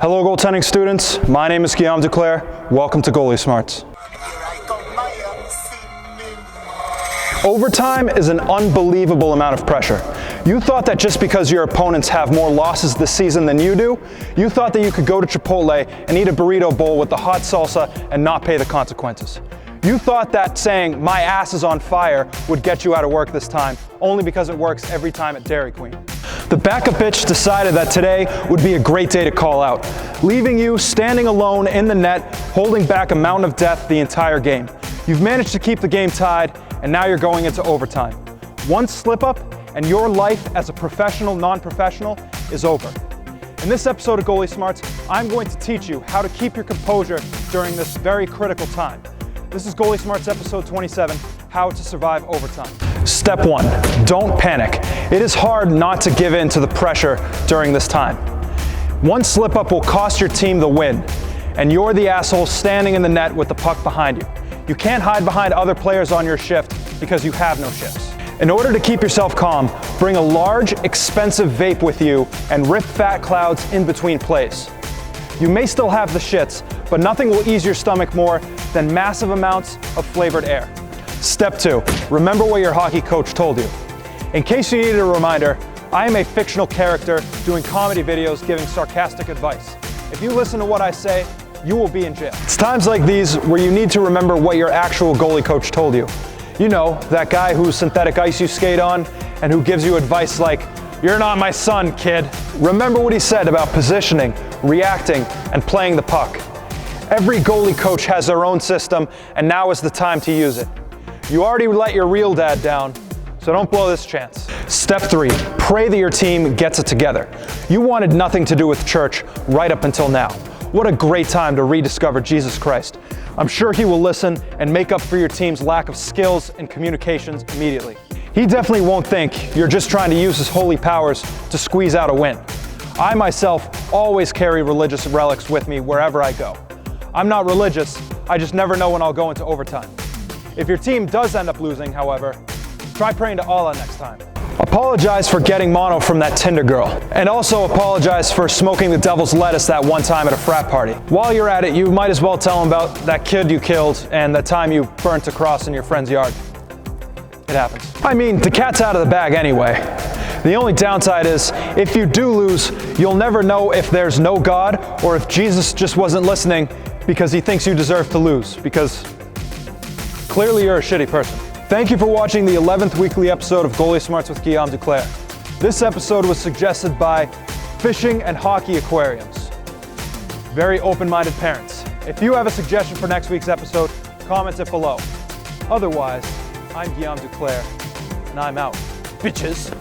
Hello goaltending students, my name is Guillaume Duclair. Welcome to Goalie Smarts. Overtime is an unbelievable amount of pressure. You thought that just because your opponents have more losses this season than you do, you thought that you could go to Chipotle and eat a burrito bowl with the hot salsa and not pay the consequences. You thought that saying, "my ass is on fire," would get you out of work this time, only because it works every time at Dairy Queen. The backup bitch decided that today would be a great day to call out, leaving you standing alone in the net, holding back a mountain of death the entire game. You've managed to keep the game tied, and now you're going into overtime. One slip up, and your life as a professional, non-professional is over. In this episode of Goalie Smarts, I'm going to teach you how to keep your composure during this very critical time. This is Goalie Smarts episode 27, How to Survive Overtime. Step 1, don't panic. It is hard not to give in to the pressure during this time. One slip up will cost your team the win, and you're the asshole standing in the net with the puck behind you. You can't hide behind other players on your shift because you have no shifts. In order to keep yourself calm, bring a large, expensive vape with you and rip fat clouds in between plays. You may still have the shits, but nothing will ease your stomach more than massive amounts of flavored air. Step 2, remember what your hockey coach told you. In case you needed a reminder, I am a fictional character doing comedy videos giving sarcastic advice. If you listen to what I say, you will be in jail. It's times like these where you need to remember what your actual goalie coach told you. You know, that guy whose synthetic ice you skate on and who gives you advice like, "You're not my son, kid." Remember what he said about positioning, reacting, and playing the puck. Every goalie coach has their own system, and now is the time to use it. You already let your real dad down, so don't blow this chance. Step 3, pray that your team gets it together. You wanted nothing to do with church right up until now. What a great time to rediscover Jesus Christ. I'm sure he will listen and make up for your team's lack of skills and communications immediately. He definitely won't think you're just trying to use his holy powers to squeeze out a win. I myself always carry religious relics with me wherever I go. I'm not religious, I just never know when I'll go into overtime. If your team does end up losing, however, try praying to Allah next time. Apologize for getting mono from that Tinder girl. And also apologize for smoking the devil's lettuce that one time at a frat party. While you're at it, you might as well tell him about that kid you killed and the time you burnt a cross in your friend's yard. It happens. I mean, the cat's out of the bag anyway. The only downside is, if you do lose, you'll never know if there's no God or if Jesus just wasn't listening because he thinks you deserve to lose, because clearly you're a shitty person. Thank you for watching the 11th weekly episode of Goalie Smarts with Guillaume Duclair. This episode was suggested by Fishing and Hockey Aquariums. Very open-minded parents. If you have a suggestion for next week's episode, comment it below. Otherwise, I'm Guillaume Duclair, and I'm out. Bitches.